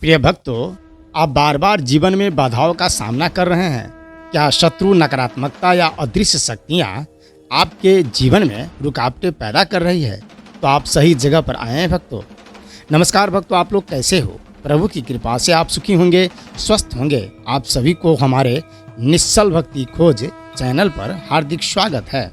प्रिय भक्तों, आप बार बार जीवन में बाधाओं का सामना कर रहे हैं। क्या शत्रु, नकारात्मकता या अदृश्य शक्तियाँ आपके जीवन में रुकावटें पैदा कर रही है? तो आप सही जगह पर आए हैं भक्तों। नमस्कार भक्तों, आप लोग कैसे हो? प्रभु की कृपा से आप सुखी होंगे, स्वस्थ होंगे। आप सभी को हमारे निश्चल भक्ति खोज चैनल पर हार्दिक स्वागत है।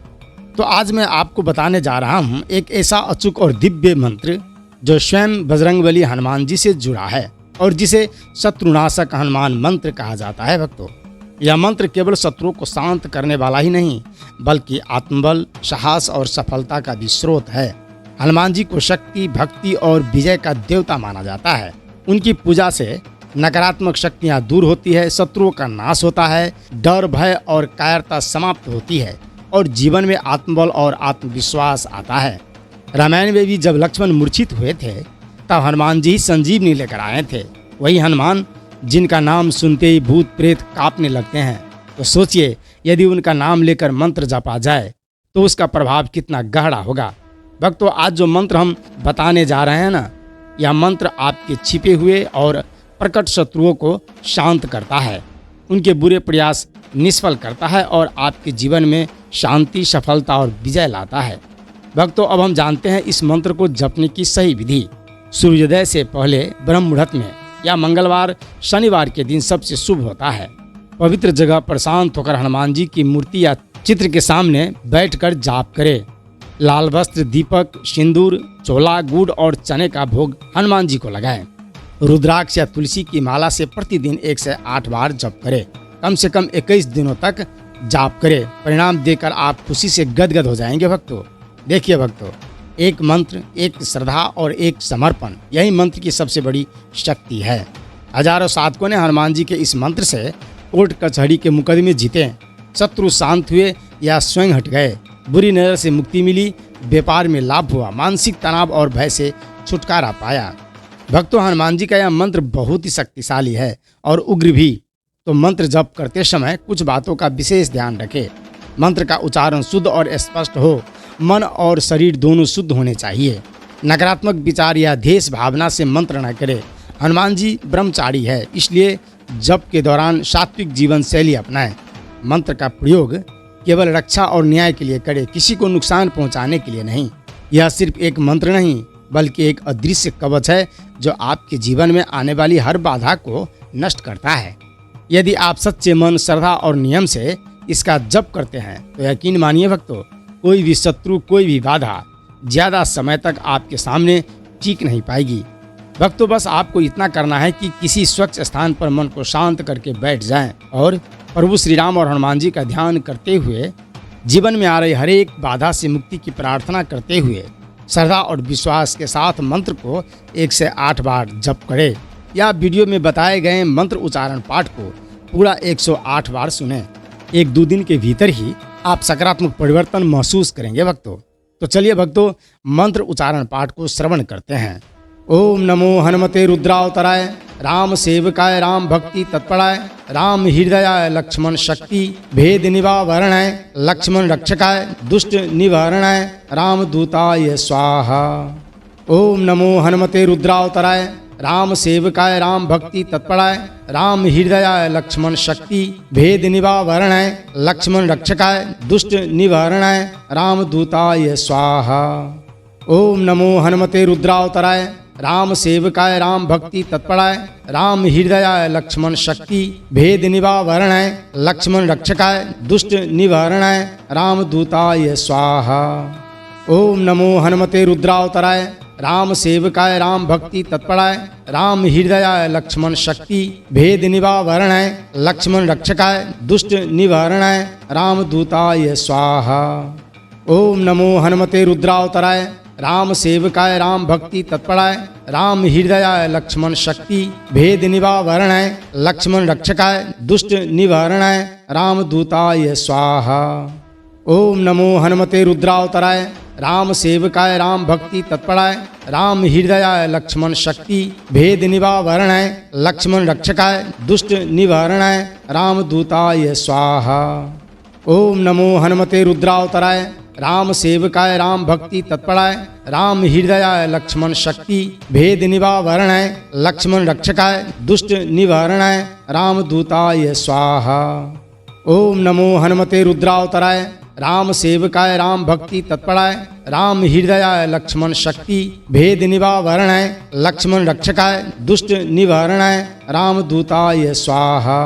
तो आज मैं आपको बताने जा रहा हूँ एक ऐसा अचूक और दिव्य मंत्र जो स्वयं बजरंगबली हनुमान जी से जुड़ा है और जिसे शत्रुनाशक हनुमान मंत्र कहा जाता है। भक्तों, यह मंत्र केवल शत्रुओं को शांत करने वाला ही नहीं बल्कि आत्मबल, साहस और सफलता का भी स्रोत है। हनुमान जी को शक्ति, भक्ति और विजय का देवता माना जाता है। उनकी पूजा से नकारात्मक शक्तियां दूर होती है, शत्रुओं का नाश होता है, डर, भय और कायरता समाप्त होती है और जीवन में आत्मबल और आत्मविश्वास आता है। रामायण में भी जब लक्ष्मण मूर्छित हुए थे तब हनुमान जी संजीवनी लेकर आए थे। वही हनुमान जिनका नाम सुनते ही भूत प्रेत कांपने लगते हैं। तो सोचिए, यदि उनका नाम लेकर मंत्र जपा जाए तो उसका प्रभाव कितना गहरा होगा। भक्तों, आज जो मंत्र हम बताने जा रहे हैं ना, यह मंत्र आपके छिपे हुए और प्रकट शत्रुओं को शांत करता है, उनके बुरे प्रयास निष्फल करता है और आपके जीवन में शांति, सफलता और विजय लाता है। भक्तों, अब हम जानते हैं इस मंत्र को जपने की सही विधि। सूर्योदय से पहले ब्रह्म मुहूर्त में या मंगलवार, शनिवार के दिन सबसे शुभ होता है। पवित्र जगह पर शांत होकर हनुमान जी की मूर्ति या चित्र के सामने बैठकर जाप करें। लाल वस्त्र, दीपक, सिंदूर, चोला, गुड़ और चने का भोग हनुमान जी को लगाएं। रुद्राक्ष या तुलसी की माला से प्रतिदिन 1 से 8 बार जप करें। कम से कम 21 दिनों तक जाप करें। परिणाम देकर आप खुशी से गदगद हो जाएंगे। भक्तों, देखिए भक्तों, एक मंत्र, एक श्रद्धा और एक समर्पण, यही मंत्र की सबसे बड़ी शक्ति है। हजारों साधकों ने हनुमान जी के इस मंत्र से कोर्ट कचहरी के मुकदमे जीते, शत्रु शांत हुए या स्वयं हट गए, बुरी नजर से मुक्ति मिली, व्यापार में लाभ हुआ, मानसिक तनाव और भय से छुटकारा पाया। भक्तों, हनुमान जी का यह मंत्र बहुत ही शक्तिशाली है और उग्र भी। तो मंत्र जप करते समय कुछ बातों का विशेष ध्यान रखें। मंत्र का उच्चारण शुद्ध और स्पष्ट हो, मन और शरीर दोनों शुद्ध होने चाहिए। नकारात्मक विचार या द्वेष भावना से मंत्र न करें। हनुमान जी ब्रह्मचारी है, इसलिए जप के दौरान सात्विक जीवन शैली अपनाएं। मंत्र का प्रयोग केवल रक्षा और न्याय के लिए करें, किसी को नुकसान पहुंचाने के लिए नहीं। यह सिर्फ एक मंत्र नहीं बल्कि एक अदृश्य कवच है जो आपके जीवन में आने वाली हर बाधा को नष्ट करता है। यदि आप सच्चे मन, श्रद्धा और नियम से इसका जप करते हैं तो यकीन मानिए भक्तों, कोई भी शत्रु, कोई भी बाधा ज्यादा समय तक आपके सामने टिक नहीं पाएगी। भक्तों, बस आपको इतना करना है कि किसी स्वच्छ स्थान पर मन को शांत करके बैठ जाएं और प्रभु श्री राम और हनुमान जी का ध्यान करते हुए जीवन में आ रही हर एक बाधा से मुक्ति की प्रार्थना करते हुए श्रद्धा और विश्वास के साथ मंत्र को 1 से 8 बार जप करें। या वीडियो में बताए गए मंत्र उच्चारण पाठ को पूरा 108 बार सुने। 1-2 दिन के भीतर ही आप सकारात्मक परिवर्तन महसूस करेंगे। भक्तों, तो चलिए भक्तों, मंत्र उच्चारण पाठ को श्रवण करते हैं। ओम नमो हनुमते रुद्रावताराय, राम सेवकाय, राम भक्ति तत्पराय, राम हृदयाय, लक्ष्मण शक्ति भेद निवारणाय, लक्ष्मण रक्षकाय, दुष्ट निवारणाय, राम दूताय स्वाहा। ओम नमो हनुमते रुद्रावताराय, राम सेवकाय, राम भक्ति तत्पराय, राम हृदयाय, लक्ष्मण शक्ति भेद निवारणाय, लक्ष्मण रक्षकाय, दुष्ट निवारणाय, राम दूताय स्वाहा। ओम नमो हनुमते रुद्रावताराय, राम सेवकाय, राम भक्ति तत्पराय, राम हृदयाय, लक्ष्मण शक्ति भेद निवारणाय, लक्ष्मण रक्षकाय, दुष्ट निवारणाय, राम दूताय स्वाहा। ओम नमो हनुमते रुद्रावताराय, राम सेवकाय, राम भक्ति तत्पराय, राम हृदयाय, लक्ष्मण शक्ति भेद निवारणाय, लक्ष्मण रक्षकाय, दुष्ट निवारणाय, राम दूताय स्वाहा। ओम नमो हनुमते रुद्रावताराय, राम सेवकाय, राम भक्ति तत्पराय, राम हृदयाय, लक्ष्मण शक्ति भेद निवारणाय, लक्ष्मण रक्षकाय, दुष्ट निवारणाय, राम दूताय स्वाहा। ओम नमो हनुमते रुद्रावताराय, राम सेवकाय, राम भक्ति तत्पराय, राम हृदयाय, लक्ष्मण शक्ति भेद निवारणाय, लक्ष्मण रक्षकाय, दुष्ट निवारणाय, राम दूताय स्वाहा। ओम नमो हनुमते रुद्रावताराय, राम सेवकाय राम भक्ति तत्पराय राम हृदयाय लक्ष्मण शक्ति भेद निवारणाय लक्ष्मण रक्षकाय दुष्ट निवारणाय राम दूताय स्वाहा। ओम नमो हनुमते रुद्रावताराय राम सेवकाय राम भक्ति तत्पराय राम हृदयाय लक्ष्मण शक्ति भेद निवारणाय लक्ष्मण रक्षकाय दुष्ट निवारणाय राम दूताय स्वाहा।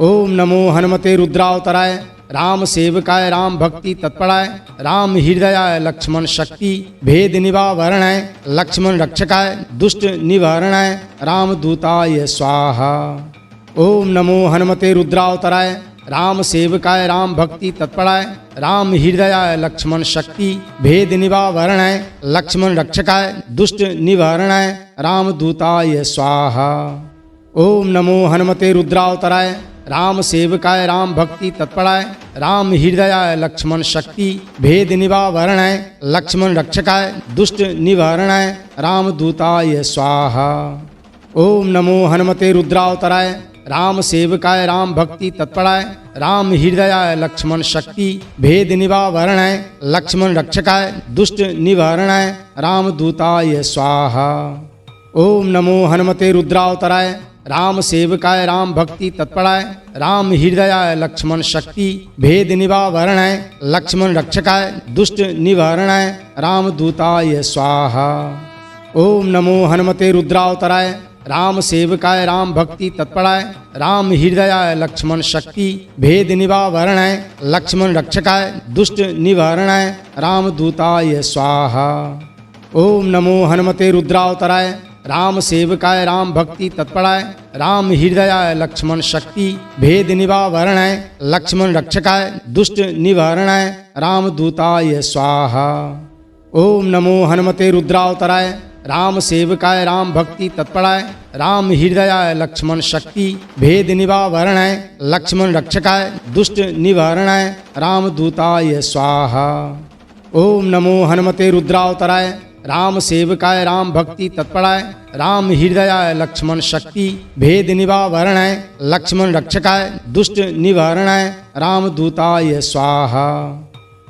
ओम नमो हनुमते रुद्रावताराय राम सेवकाय राम भक्ति तत्पराय राम हृदयाय लक्ष्मण शक्ति भेद निवारणाय लक्ष्मण रक्षकाय दुष्ट निवारणाय राम दूताय स्वाहा। ओम नमो हनुमते रुद्रावताराय राम सेवकाय राम भक्ति तत्पराय राम हृदयाय लक्ष्मण शक्ति भेद निवारणाय लक्ष्मण रक्षकाय दुष्ट निवारणाय राम दूताय स्वाहा। ओम नमो हनुमते रुद्रावताराय राम सेवकाय राम भक्ति तत्पराय राम हृदयाय लक्ष्मण शक्ति भेद निवारणाय लक्ष्मण रक्षकाय दुष्ट निवारणाय राम दूताय स्वाहा। ओम नमो हनुमते रुद्रावताराय राम सेवकाय राम भक्ति तत्पराय राम हृदयाय लक्ष्मण शक्ति भेद निवारणाय लक्ष्मण रक्षकाय दुष्ट निवारणाय राम दूताय स्वाहा। ओम नमो हनुमते रुद्रावताराय राम सेवकाय राम भक्ति तत्पराय राम हृदयाय लक्ष्मण शक्ति भेद निवारणाय लक्ष्मण रक्षकाय दुष्ट निवारणाय राम दूताय स्वाहा। ओम नमो हनुमते रुद्रावताराय राम सेवकाय राम भक्ति तत्पराय राम हृदयाय लक्ष्मण शक्ति भेद निवारणाय लक्ष्मण रक्षकाय दुष्ट निवारणाय राम दूताय स्वाहा। ओम नमो हनुमते रुद्रावताराय राम सेवकाय राम भक्ति तत्पराय राम हृदयाय लक्ष्मण शक्ति भेद निवारणाय लक्ष्मण रक्षकाय दुष्ट निवारणाय राम दूताय स्वाहा। ओम नमो हनुमते रुद्रावताराय राम सेवकाय राम भक्ति तत्पराय राम हृदयाय लक्ष्मण शक्ति भेद निवारणाय लक्ष्मण रक्षकाय दुष्ट निवारणाय राम दूताय स्वाहा। ओम नमो हनुमते रुद्रावताराय राम सेवकाय राम भक्ति तत्पराय राम हृदयाय लक्ष्मण शक्ति भेद निवारणाय लक्ष्मण रक्षकाय दुष्ट निवारणाय राम दूताय स्वाहा।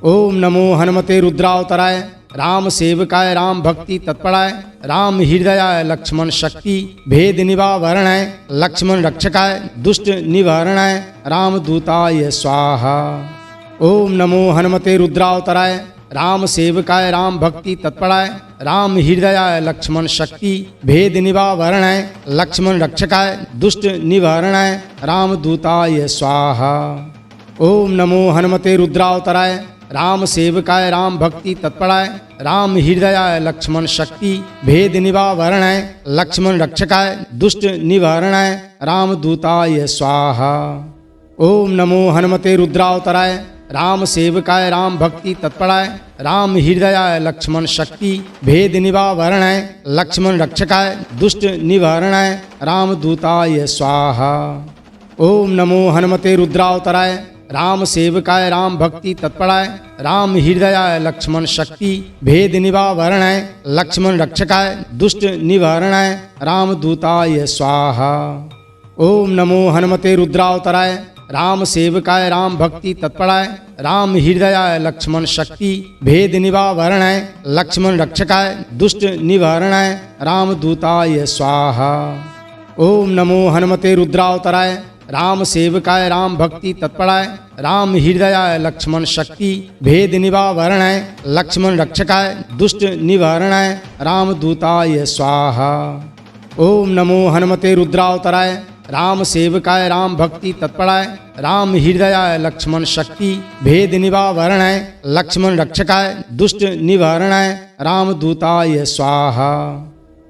ओम नमो हनुमते रुद्रावताराय राम सेवकाय राम भक्ति तत्पराय राम हृदयाय लक्ष्मण शक्ति भेद निवारणाय लक्ष्मण रक्षकाय दुष्ट निवारणाय राम दूताय स्वाहा। ओम नमो हनुमते रुद्रावताराय राम सेवकाय राम भक्ति तत्पराय राम हृदयाय लक्ष्मण शक्ति भेद निवारणाय लक्ष्मण रक्षकाय दुष्ट निवारणाय राम दूताय स्वाहा। ओम नमो हनुमते रुद्रावताराय राम सेवकाय राम भक्ति तत्पराय राम हृदयाय लक्ष्मण शक्ति भेद निवारणाय लक्ष्मण रक्षकाय दुष्ट निवारणाय राम दूताय स्वाहा। ओम नमो हनुमते रुद्रावताराय राम सेवकाय राम भक्ति तत्पराय राम हृदयाय लक्ष्मण शक्ति भेद निवारणाय लक्ष्मण रक्षकाय दुष्ट निवारणाय राम दूताय स्वाहा। ओम नमो हनुमते रुद्रावताराय राम सेवकाय राम भक्ति तत्पराय राम हृदयाय लक्ष्मण शक्ति भेद निवारणाय लक्ष्मण रक्षकाय दुष्ट निवारणाय राम दूताय स्वाहा। ओम नमो हनुमते रुद्रावताराय राम सेवकाय राम भक्ति तत्पराय राम हृदयाय लक्ष्मण शक्ति भेद निवारणाय लक्ष्मण रक्षकाय दुष्ट निवारणाय राम दूताय स्वाहा। ओम नमो हनुमते रुद्रावताराय राम सेवकाय राम भक्ति तत्पराय राम हृदयाय लक्ष्मण शक्ति भेद निवारणाय लक्ष्मण रक्षकाय दुष्ट निवारणाय राम दूताय स्वाहा। ओम नमो हनुमते रुद्रावताराय राम सेवकाय राम भक्ति तत्पराय राम हृदयाय लक्ष्मण शक्ति भेद निवारणाय लक्ष्मण रक्षकाय दुष्ट निवारणाय राम दूताय स्वाहा।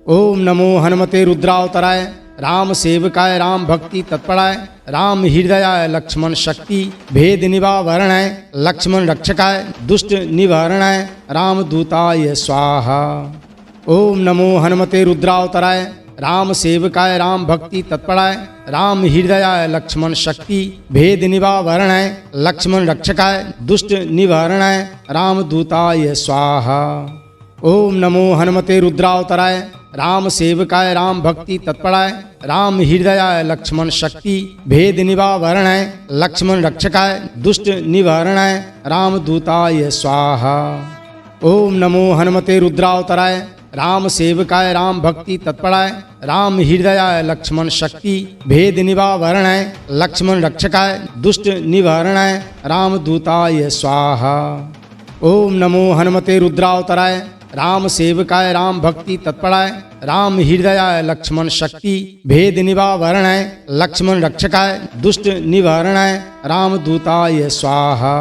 ओम नमो हनुमते रुद्रावताराय राम सेवकाय राम भक्ति तत्पराय राम हृदयाय लक्ष्मण शक्ति भेद निवारणाय लक्ष्मण रक्षकाय दुष्ट निवारणाय राम दूताय स्वाहा। ओम नमो हनुमते रुद्रावताराय राम सेवकाय राम भक्ति तत्पराय राम हृदयाय लक्ष्मण शक्ति भेद निवारणाय लक्ष्मण रक्षकाय दुष्ट निवारणाय राम दूताय स्वाहा। ओम नमो हनुमते रुद्रावताराय राम सेवकाय राम भक्ति तत्पराय राम हृदयाय लक्ष्मण शक्ति भेद निवारणाय लक्ष्मण रक्षकाय दुष्ट निवारणाय राम दूताय स्वाहा। ओम नमो हनुमते रुद्रावताराय राम सेवकाय राम भक्ति तत्पराय राम हृदयाय लक्ष्मण शक्ति भेद निवारणाय लक्ष्मण रक्षकाय दुष्ट निवारणाय राम दूताय स्वाहा। ओम नमो हनुमते रुद्रावताराय राम सेवकाय राम भक्ति तत्पराय राम हृदयाय लक्ष्मण शक्ति भेद निवारणाय लक्ष्मण रक्षकाय दुष्ट निवारणाय राम दूताय स्वाहा।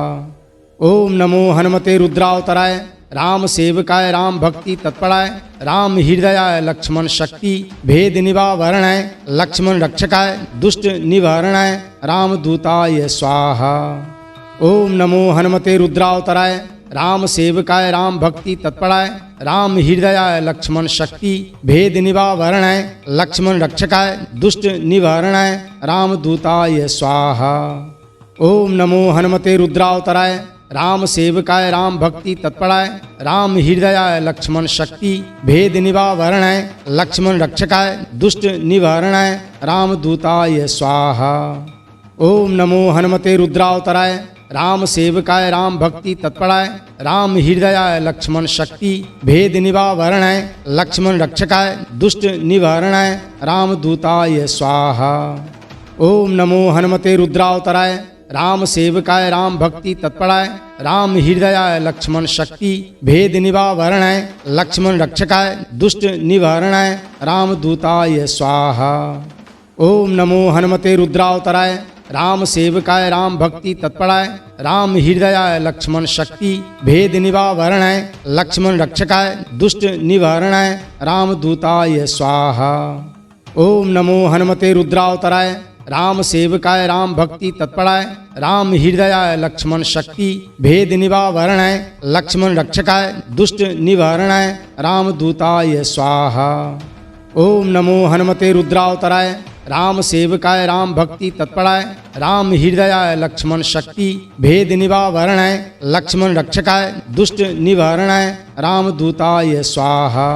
ओम नमो हनुमते रुद्रावताराय राम सेवकाय राम भक्ति तत्पराय राम हृदयाय लक्ष्मण शक्ति भेद निवारणाय लक्ष्मण रक्षकाय दुष्ट निवारणाय राम दूताय स्वाहा। ओम नमो हनुमते रुद्रावताराय राम सेवकाय राम भक्ति तत्पराय राम हृदयाय लक्ष्मण शक्ति भेद निवारणाय लक्ष्मण रक्षकाय दुष्ट निवारणाय राम दूताय स्वाहा। ओम नमो हनुमते रुद्रावताराय राम सेवकाय राम भक्ति तत्पराय राम हृदयाय लक्ष्मण शक्ति भेद निवारणाय लक्ष्मण रक्षकाय दुष्ट निवारणाय राम दूताय स्वाहा। ओम नमो हनुमते रुद्रावताराय राम सेवकाय राम भक्ति तत्पराय राम हृदयाय लक्ष्मण शक्ति भेद निवारणाय लक्ष्मण रक्षकाय दुष्ट निवारणाय राम दूताय स्वाहा। ओम नमो हनुमते रुद्रावताराय राम सेवकाय राम भक्ति तत्पराय राम हृदयाय लक्ष्मण शक्ति भेद निवारणाय लक्ष्मण रक्षकाय दुष्ट निवारणाय राम दूताय स्वाहा। ओम नमो हनुमते रुद्रावताराय राम सेवकाय राम भक्ति तत्पराय राम हृदयाय लक्ष्मण शक्ति भेद निवारणाय लक्ष्मण रक्षकाय दुष्ट निवारणाय राम दूताय स्वाहा। ओम नमो हनुमते रुद्रावताराय राम सेवकाय राम भक्ति तत्पराय राम हृदयाय लक्ष्मण शक्ति भेद निवारणाय लक्ष्मण रक्षकाय दुष्ट निवारणाय राम दूताय स्वाहा। ओम नमो हनुमते रुद्रावताराय राम सेवकाय राम भक्ति तत्पराय राम हृदयाय लक्ष्मण शक्ति भेद निवारणाय लक्ष्मण रक्षकाय दुष्ट निवारणाय राम दूताय स्वाहा।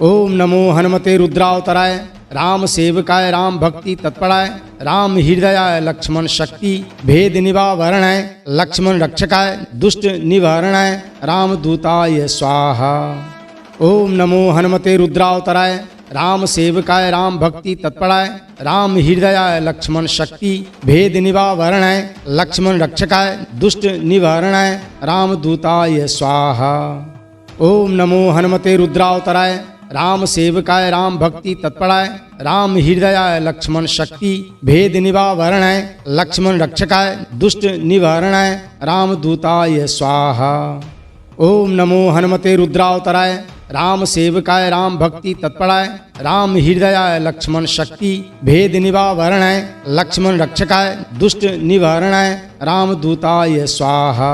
ओम नमो हनुमते रुद्रावताराय राम सेवकाय राम भक्ति तत्पराय राम हृदयाय लक्ष्मण शक्ति भेद निवारणाय लक्ष्मण रक्षकाय दुष्ट निवारणाय राम दूताय स्वाहा। ओम नमो हनुमते रुद्रावताराय राम सेवकाय राम भक्ति तत्पराय राम हृदयाय लक्ष्मण शक्ति भेद निवारणाय लक्ष्मण रक्षकाय दुष्ट निवारणाय राम दूताय स्वाहा। ओम नमो हनुमते रुद्रावताराय राम सेवकाय राम भक्ति तत्पराय राम हृदयाय लक्ष्मण शक्ति भेद निवारणाय लक्ष्मण रक्षकाय दुष्ट निवारणाय राम दूताय स्वाहा। ओम नमो हनुमते रुद्रावताराय राम सेवकाय राम भक्ति तत्पराय राम हृदयाय लक्ष्मण शक्ति भेद निवारणाय लक्ष्मण रक्षकाय दुष्ट निवारणाय राम दूताय स्वाहा।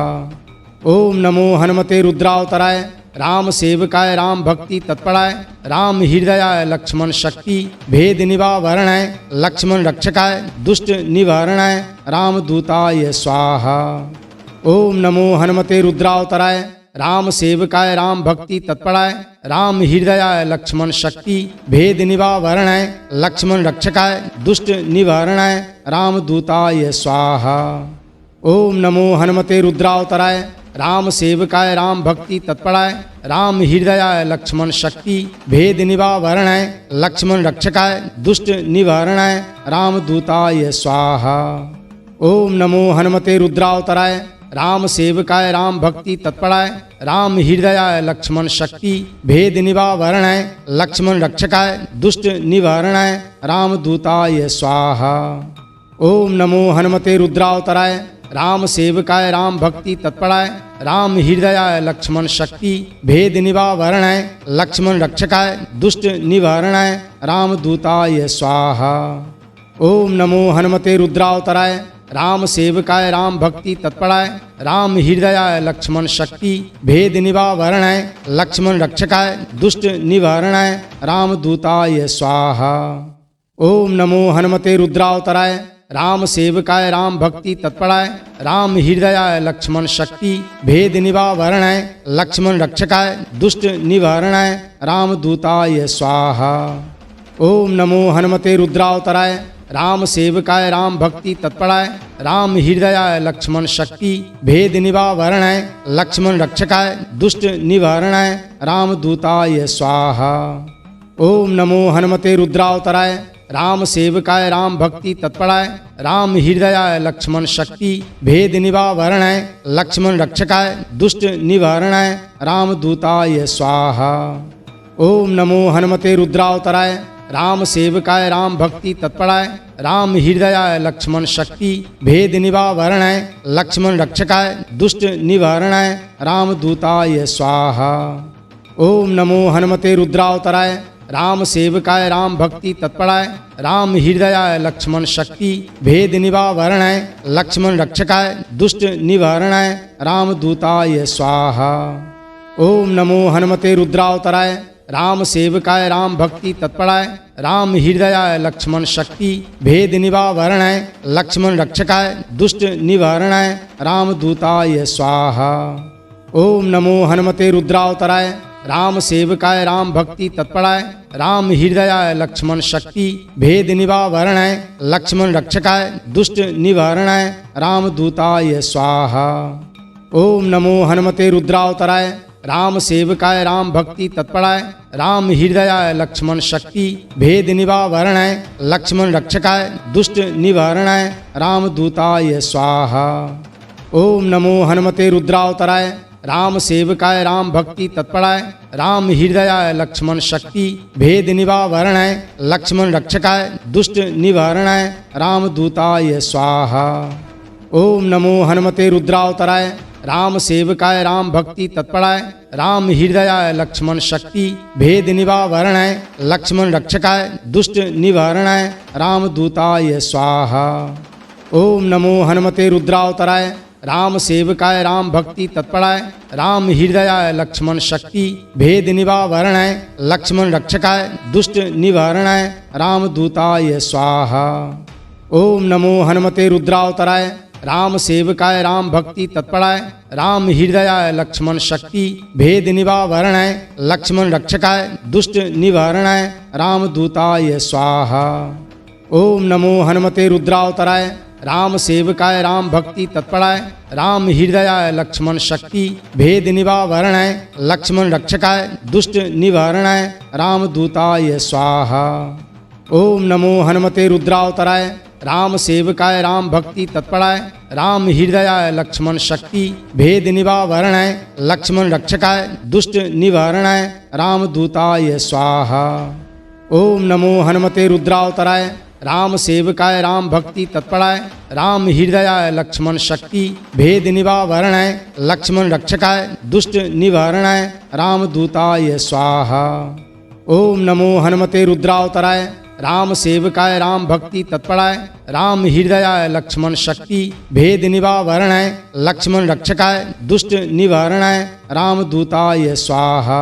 ओम नमो हनुमते रुद्रावताराय राम सेवकाय राम भक्ति तत्पराय राम हृदयाय लक्ष्मण शक्ति भेद निवारणाय लक्ष्मण रक्षकाय दुष्ट निवारणाय राम दूताय स्वाहा। ओम नमो हनुमते रुद्रावताराय राम सेवकाय राम भक्ति तत्पराय राम हृदयाय लक्ष्मण शक्ति भेद निवारणाय लक्ष्मण रक्षकाय दुष्ट निवारणाय राम दूताय स्वाहा। ओम नमो हनुमते रुद्रावताराय राम सेवकाय राम भक्ति तत्पराय राम हृदयाय लक्ष्मण शक्ति भेद निवारणाय लक्ष्मण रक्षकाय दुष्ट निवारणाय राम दूताय स्वाहा। ओम नमो हनुमते रुद्रावताराय राम सेवकाय राम भक्ति तत्पराय राम हृदयाय लक्ष्मण शक्ति भेद निवारणाय लक्ष्मण रक्षकाय दुष्ट निवारणाय राम दूताय स्वाहा। ओम नमो हनुमते रुद्रावताराय राम सेवकाय राम भक्ति तत्पराय राम हृदयाय लक्ष्मण शक्ति भेद निवारणाय लक्ष्मण रक्षकाय दुष्ट निवारणाय राम दूताय स्वाहा। ओम नमो हनुमते रुद्रावताराय राम सेवकाय राम भक्ति तत्पराय राम हृदयाय लक्ष्मण शक्ति भेद निवारणाय लक्ष्मण रक्षकाय दुष्ट निवारणाय राम दूताय स्वाहा। ओम नमो हनुमते रुद्रावताराय राम सेवकाय राम भक्ति तत्पराय राम हृदयाय लक्ष्मण शक्ति भेद निवारणाय लक्ष्मण रक्षकाय दुष्ट निवारणाय राम दूताय स्वाहा। ओम नमो हनुमते रुद्रावताराय राम सेवकाय राम भक्ति तत्पराय राम हृदयाय लक्ष्मण शक्ति भेद निवारणाय लक्ष्मण रक्षकाय दुष्ट निवारणाय राम दूताय स्वाहा। ओम नमो हनुमते रुद्रावताराय राम सेवकाय राम भक्ति तत्पराय राम हृदयाय लक्ष्मण शक्ति भेद निवारणाय लक्ष्मण रक्षकाय दुष्ट निवारणाय राम दूताय स्वाहा। ओम नमो हनुमते रुद्रावताराय राम सेवकाय राम भक्ति तत्पराय राम हृदयाय लक्ष्मण शक्ति भेद निवारणाय लक्ष्मण रक्षकाय दुष्ट निवारणाय राम दूताय स्वाहा। ओम नमो हनुमते रुद्रावताराय राम सेवकाय राम भक्ति तत्पराय राम हृदयाय लक्ष्मण शक्ति भेद निवारणाय लक्ष्मण रक्षकाय दुष्ट निवारणाय राम दूताय स्वाहा। ओम नमो हनुमते रुद्रावताराय राम सेवकाय राम भक्ति तत्पराय राम हृदयाय लक्ष्मण शक्ति भेद निवारणाय लक्ष्मण रक्षकाय दुष्ट निवारणाय राम दूताय स्वाहा। ओम नमो हनुमते रुद्रावताराय राम सेवकाय राम भक्ति तत्पराय राम हृदयाय लक्ष्मण शक्ति भेद निवारणाय लक्ष्मण रक्षकाय दुष्ट निवारणाय राम दूताय स्वाहा। ओम नमो हनुमते रुद्रावताराय राम सेवकाय राम भक्ति तत्पराय राम हृदयाय लक्ष्मण शक्ति भेद निवारणाय लक्ष्मण रक्षकाय दुष्ट निवारणाय राम दूताय स्वाहा। ओम नमो हनुमते रुद्रावताराय राम सेवकाय राम भक्ति तत्पराय राम हृदयाय लक्ष्मण शक्ति भेद निवारणाय लक्ष्मण रक्षकाय दुष्ट निवारणाय राम दूताय स्वाहा। ओम नमो हनुमते रुद्रावताराय राम सेवकाय राम भक्ति तत्पराय राम हृदयाय लक्ष्मण शक्ति भेद निवारणाय लक्ष्मण रक्षकाय दुष्ट निवारणाय राम दूताय स्वाहा। ओम नमो हनुमते रुद्रावताराय राम सेवकाय राम भक्ति तत्पराय राम हृदयाय लक्ष्मण शक्ति भेद निवारणाय लक्ष्मण रक्षकाय दुष्ट निवारणाय राम दूताय स्वाहा। ओम नमो हनुमते रुद्रावताराय राम सेवकाय राम भक्ति तत्पराय राम हृदयाय लक्ष्मण शक्ति भेद निवारणाय लक्ष्मण रक्षकाय दुष्ट निवारणाय राम दूताय स्वाहा। ओम नमो हनुमते रुद्रावताराय राम सेवकाय राम भक्ति तत्पराय राम हृदयाय लक्ष्मण शक्ति भेद निवारणाय लक्ष्मण रक्षकाय दुष्ट निवारणाय राम दूताय स्वाहा। ओम नमो हनुमते रुद्रावताराय राम सेवकाय राम भक्ति तत्पराय राम हृदयाय लक्ष्मण शक्ति भेद निवारणाय लक्ष्मण रक्षकाय दुष्ट निवारणाय राम दूताय स्वाहा। ओम नमो हनुमते रुद्रावताराय राम सेवकाय राम भक्ति तत्पराय राम हृदयाय लक्ष्मण शक्ति भेद निवारणाय लक्ष्मण रक्षकाय दुष्ट निवारणाय राम दूताय स्वाहा। ओम नमो हनुमते रुद्रावताराय राम सेवकाय राम भक्ति तत्पराय राम हृदयाय लक्ष्मण शक्ति भेद निवारणाय लक्ष्मण रक्षकाय दुष्ट निवारणाय राम दूताय स्वाहा।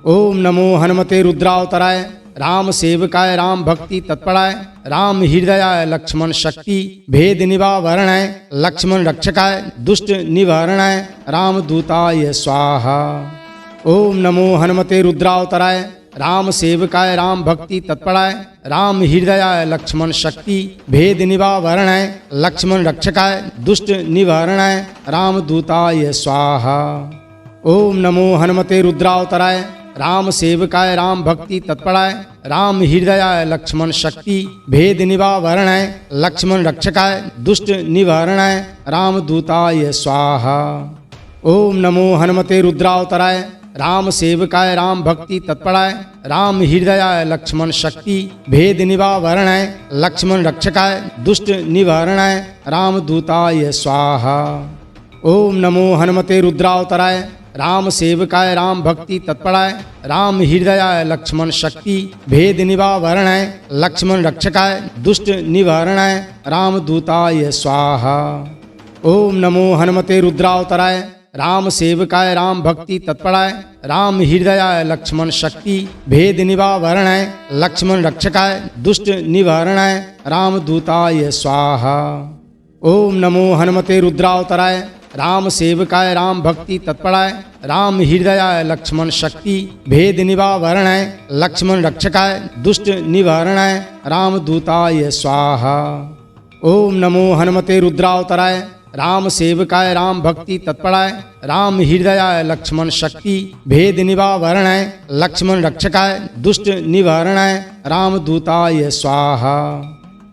ओम नमो हनुमते रुद्रावताराय राम सेवकाय राम भक्ति तत्पराय राम हृदयाय लक्ष्मण शक्ति भेद निवारणाय लक्ष्मण रक्षकाय दुष्ट निवारणाय राम दूताय स्वाहा। ओम नमो हनुमते रुद्रावताराय राम सेवकाय राम भक्ति तत्पराय राम हृदयाय लक्ष्मण शक्ति भेद निवारणाय लक्ष्मण रक्षकाय दुष्ट निवारणाय राम दूताय स्वाहा। ओम नमो हनुमते रुद्रावताराय राम सेवकाय राम भक्ति तत्पराय राम हृदयाय लक्ष्मण शक्ति भेद निवारणाय लक्ष्मण रक्षकाय दुष्ट निवारणाय राम दूताय स्वाहा। ओम नमो हनुमते रुद्रावताराय राम सेवकाय राम भक्ति तत्पराय राम हृदयाय लक्ष्मण शक्ति भेद निवारणाय लक्ष्मण रक्षकाय दुष्ट निवारणाय राम दूताय स्वाहा। ओम नमो हनुमते रुद्रावताराय राम सेवकाय राम भक्ति तत्पराय राम हृदयाय लक्ष्मण शक्ति भेद निवारणाय लक्ष्मण रक्षकाय दुष्ट निवारणाय राम दूताय स्वाहा। ओम नमो हनुमते रुद्रावताराय राम सेवकाय राम भक्ति तत्पराय राम हृदयाय लक्ष्मण शक्ति भेद निवारणाय लक्ष्मण रक्षकाय दुष्ट निवारणाय रामदूताय स्वाहा। ओम नमो हनुमते रुद्रावताराय राम सेवकाय राम भक्ति तत्पराय राम हृदयाय लक्ष्मण शक्ति भेद निवारणाय लक्ष्मण रक्षकाय दुष्ट निवारणाय रामदूताय स्वाहा। ओम नमो हनुमते रुद्रावताराय राम सेवकाय राम भक्ति तत्पराय राम हृदयाय लक्ष्मण शक्ति भेद निवारणाय लक्ष्मण रक्षकाय दुष्ट निवारणाय रामदूताय स्वाहा।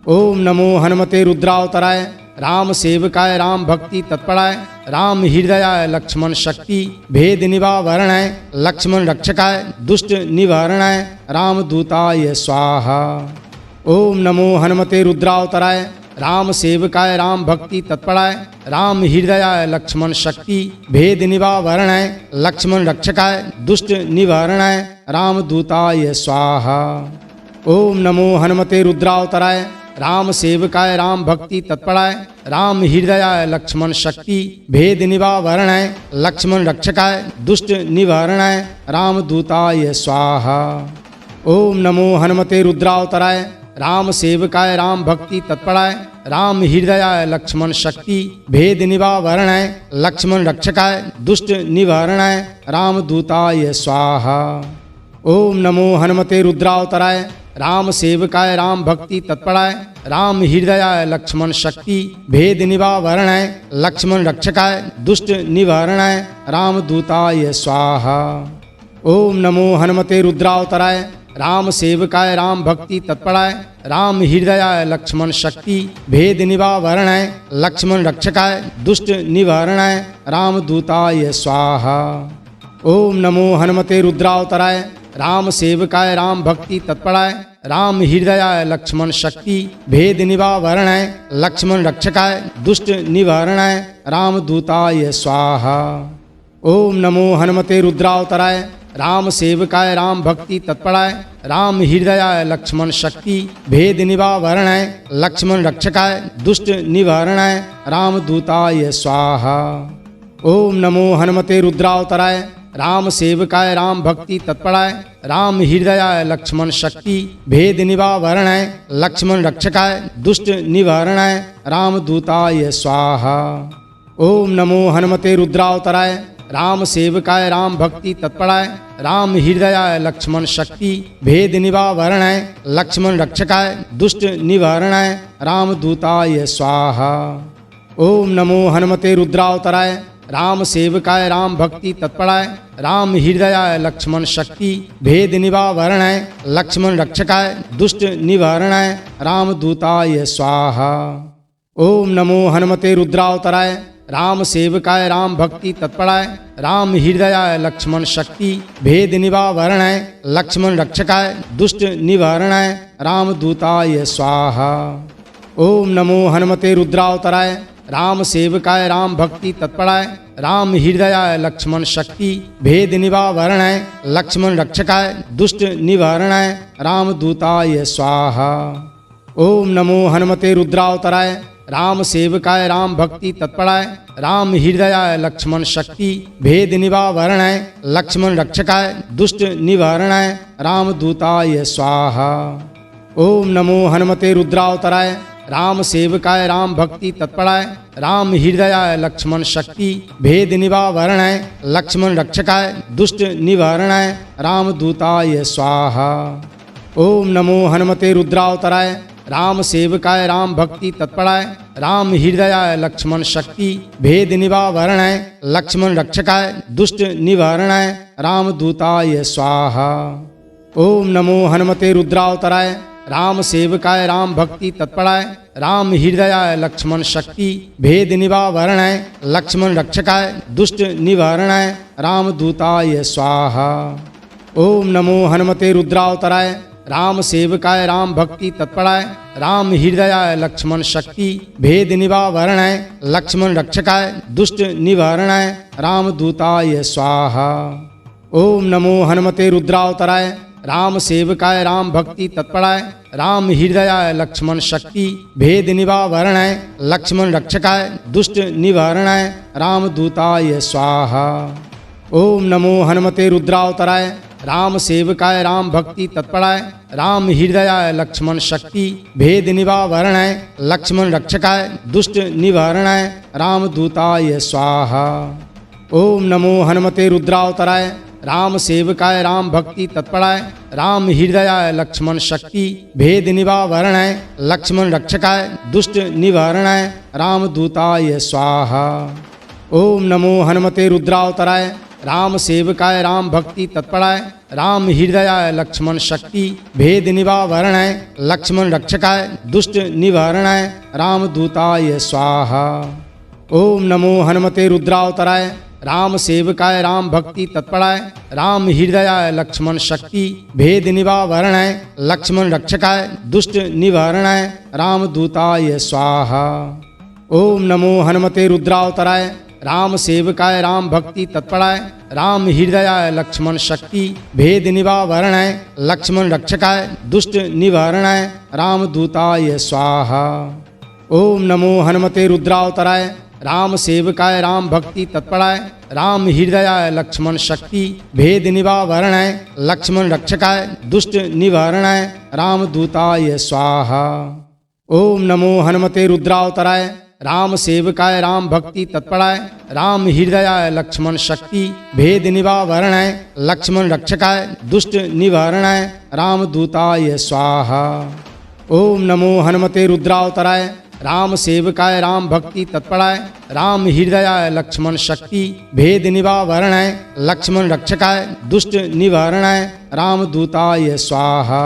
ओम नमो हनुमते रुद्रावताराय राम सेवकाय राम भक्ति तत्पराय राम हृदयाय लक्ष्मण शक्ति भेद निवारणाय लक्ष्मण रक्षकाय दुष्ट निवारणाय रामदूताय स्वाहा। ओम नमो हनुमते रुद्रावताराय राम सेवकाय राम भक्ति तत्पराय राम हृदयाय लक्ष्मण शक्ति भेद निवारणाय लक्ष्मण रक्षकाय दुष्ट निवारणाय रामदूताय स्वाहा। ओम नमो हनुमते रुद्रावताराय राम सेवकाय राम भक्ति तत्पराय राम हृदयाय लक्ष्मण शक्ति भेद निवारणाय लक्ष्मण रक्षकाय दुष्ट निवारणाय रामदूताय स्वाहा। ओम नमो हनुमते रुद्रावताराय राम सेवकाय राम भक्ति तत्पराय राम हृदयाय लक्ष्मण शक्ति भेद निवारणाय लक्ष्मण रक्षकाय दुष्ट निवारणाय रामदूताय स्वाहा। ओम नमो हनुमते रुद्रावताराय राम सेवकाय राम भक्ति तत्पराय राम हृदयाय लक्ष्मण शक्ति भेद निवारणाय लक्ष्मण रक्षकाय दुष्ट निवारणाय रामदूताय स्वाहा। ओम नमो हनुमते रुद्रावताराय राम सेवकाय राम भक्ति तत्पराय राम हृदयाय लक्ष्मण शक्ति भेद निवारणाय लक्ष्मण रक्षकाय दुष्ट निवारणाय रामदूताय स्वाहा। ओम नमो हनुमते रुद्रावताराय राम सेवकाय राम भक्ति तत्पराय राम हृदयाय लक्ष्मण शक्ति भेद निवारणाय लक्ष्मण रक्षकाय दुष्ट निवारणाय रामदूताय स्वाहा। ओम नमो हनुमते रुद्रावताराय राम सेवकाय राम भक्ति तत्पराय राम हृदयाय लक्ष्मण शक्ति भेद निवारणाय लक्ष्मण रक्षकाय दुष्ट निवारणाय रामदूताय स्वाहा। ओम नमो हनुमते रुद्रावताराय राम सेवकाय राम भक्ति तत्पराय राम हृदयाय लक्ष्मण शक्ति भेद निवारणाय लक्ष्मण रक्षकाय दुष्ट निवारणाय रामदूताय स्वाहा। ओम नमो हनुमते रुद्रावताराय राम सेवकाय राम भक्ति तत्पराय राम हृदयाय लक्ष्मण शक्ति भेद निवारणाय लक्ष्मण रक्षकाय दुष्ट निवारणाय रामदूताय स्वाहा। ओम नमो हनुमते रुद्रावताराय राम सेवकाय राम भक्ति तत्पराय राम हृदयाय लक्ष्मण शक्ति भेद निवारणाय लक्ष्मण रक्षकाय दुष्ट निवारणाय रामदूताय स्वाहा। ओम नमो हनुमते रुद्रावताराय राम सेवकाय राम भक्ति तत्पराय राम हृदयाय लक्ष्मण शक्ति भेद निवारणाय लक्ष्मण रक्षकाय दुष्ट निवारणाय रामदूताय स्वाहा। ओम नमो हनुमते रुद्रावताराय राम सेवकाय राम भक्ति तत्पराय राम हृदयाय लक्ष्मण शक्ति भेद निवारणाय लक्ष्मण रक्षकाय दुष्ट निवारणाय रामदूताय स्वाहा। ओम नमो हनुमते रुद्रावताराय राम सेवकाय राम भक्ति तत्पराय राम हृदयाय लक्ष्मण शक्ति भेद निवारणाय लक्ष्मण रक्षकाय दुष्ट निवारणाय रामदूताय स्वाहा। ओम नमो हनुमते रुद्रावताराय राम सेवकाय राम भक्ति तत्पराय राम हृदयाय लक्ष्मण शक्ति भेद निवारणाय लक्ष्मण रक्षकाय दुष्ट निवारणाय रामदूताय स्वाहा। ओम नमो हनुमते रुद्रावताराय राम सेवकाय राम भक्ति तत्पराय राम हृदयाय लक्ष्मण शक्ति भेद निवारणाय लक्ष्मण रक्षकाय दुष्ट निवारणाय रामदूताय स्वाहा। ओम नमो हनुमते रुद्रावताराय राम सेवकाय राम भक्ति तत्पराय राम हृदयाय लक्ष्मण शक्ति भेद निवारणाय लक्ष्मण रक्षकाय दुष्ट निवारणाय रामदूताय स्वाहा। ओम नमो हनुमते रुद्रावताराय राम सेवकाय राम भक्ति तत्पराय राम हृदयाय लक्ष्मण शक्ति भेद निवारणाय लक्ष्मण रक्षकाय दुष्ट निवारणाय रामदूताय स्वाहा। ओम नमो हनुमते रुद्रावताराय राम सेवकाय राम भक्ति तत्पराय राम हृदयाय लक्ष्मण शक्ति भेद निवारणाय लक्ष्मण रक्षकाय दुष्ट निवारणाय रामदूताय स्वाहा। ओम नमो हनुमते रुद्रावताराय राम सेवकाय राम भक्ति तत्पराय राम हृदयाय लक्ष्मण शक्ति भेद निवारणाय लक्ष्मण रक्षकाय दुष्ट निवारणाय राम दूताय स्वाहा। ओम नमो हनुमते रुद्रावताराय राम सेवकाय राम भक्ति तत्पराय राम हृदयाय लक्ष्मण शक्ति भेद निवारणाय लक्ष्मण रक्षकाय दुष्ट निवारणाय राम दूताय स्वाहा। ओम नमो हनुमते रुद्रावताराय राम सेवकाय राम भक्ति तत्पराय राम हृदयाय लक्ष्मण शक्ति भेद निवारणाय लक्ष्मण रक्षकाय दुष्ट निवारणाय राम दूताय स्वाहा। ओम नमो हनुमते रुद्रावताराय राम सेवकाय राम भक्ति तत्पराय राम हृदयाय लक्ष्मण शक्ति भेद निवारणाय लक्ष्मण रक्षकाय दुष्ट निवारणाय राम दूताय स्वाहा। ओम नमो हनुमते रुद्रावताराय राम सेवकाय राम भक्ति तत्पराय राम हृदयाय लक्ष्मण शक्ति भेद निवारणाय लक्ष्मण रक्षकाय दुष्ट निवारणाय राम दूताय स्वाहा। ओम नमो हनुमते रुद्रावताराय राम सेवकाय राम भक्ति तत्पराय राम हृदयाय लक्ष्मण शक्ति भेद निवारणाय लक्ष्मण रक्षकाय दुष्ट निवारणाय राम दूताय स्वाहा। ओम नमो हनुमते रुद्रावताराय राम सेवकाय राम भक्ति तत्पराय राम हृदयाय लक्ष्मण शक्ति भेद निवारणाय लक्ष्मण रक्षकाय दुष्ट निवारणाय राम दूताय स्वाहा। ओम नमो हनुमते रुद्रावताराय राम सेवकाय राम भक्ति तत्पराय राम हृदयाय लक्ष्मण शक्ति भेद निवारणाय लक्ष्मण रक्षकाय दुष्ट निवारणाय राम दूताय स्वाहा।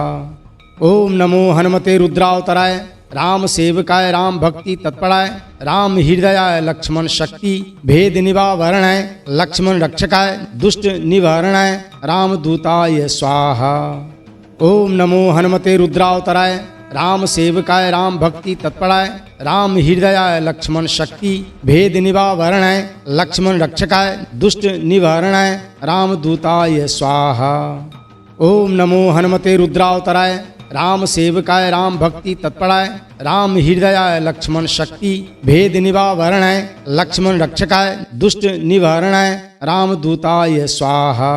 ओम नमो हनुमते रुद्रावताराय राम सेवकाय राम भक्ति तत्पराय राम हृदयाय लक्ष्मण शक्ति भेद निवारणाय लक्ष्मण रक्षकाय दुष्ट निवारणाय राम दूताय स्वाहा। ओम नमो हनुमते रुद्रावताराय राम सेवकाय राम भक्ति तत्पराय राम हृदयाय लक्ष्मण शक्ति भेद निवारणाय लक्ष्मण रक्षकाय दुष्ट निवारणाय राम दूताय स्वाहा। ओम नमो हनुमते रुद्रावताराय राम सेवकाय राम भक्ति तत्पराय राम हृदयाय लक्ष्मण शक्ति भेद निवारणाय लक्ष्मण रक्षकाय दुष्ट निवारणाय राम दूताय स्वाहा।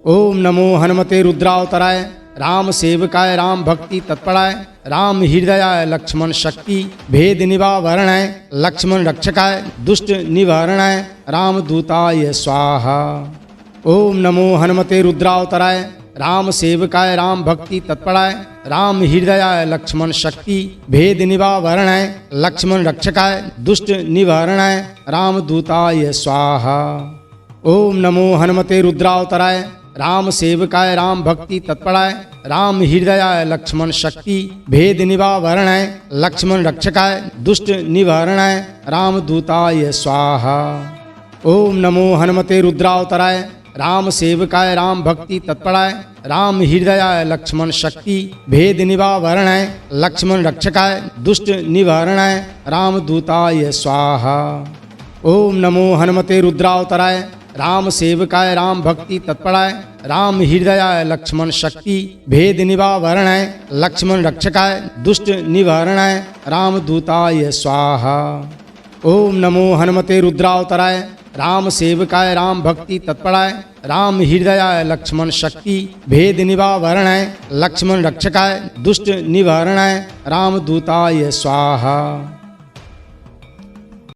ओम नमो हनुमते रुद्रावताराय राम सेवकाय राम भक्ति तत्पराय राम हृदयाय लक्ष्मण शक्ति भेद निवारणाय लक्ष्मण रक्षकाय दुष्ट निवारणाय राम दूताय स्वाहा। ओम नमो हनुमते रुद्रावताराय राम सेवकाय राम भक्ति तत्पराय राम हृदयाय लक्ष्मण शक्ति भेद निवारणाय लक्ष्मण रक्षकाय दुष्ट निवारणाय राम दूताय स्वाहा। ओम नमो हनुमते रुद्रावताराय राम सेवकाय राम भक्ति तत्पराय राम हृदयाय लक्ष्मण शक्ति भेद निवारणाय लक्ष्मण रक्षकाय दुष्ट निवारणाय राम दूताय स्वाहा। ओम नमो हनुमते रुद्रावताराय राम सेवकाय राम भक्ति तत्पराय राम हृदयाय लक्ष्मण शक्ति भेद निवारणाय लक्ष्मण रक्षकाय दुष्ट निवारणाय राम दूताय स्वाहा। ओम नमो हनुमते रुद्रावताराय राम सेवकाय राम भक्ति तत्पराय राम हृदयाय लक्ष्मण शक्ति भेद निवारणाय लक्ष्मण रक्षकाय दुष्ट निवारणाय राम दूताय स्वाहा। ओम नमो हनुमते रुद्रावताराय राम सेवकाय राम भक्ति तत्पराय राम हृदयाय लक्ष्मण शक्ति भेद निवारणाय लक्ष्मण रक्षकाय दुष्ट निवारणाय राम दूताय स्वाहा।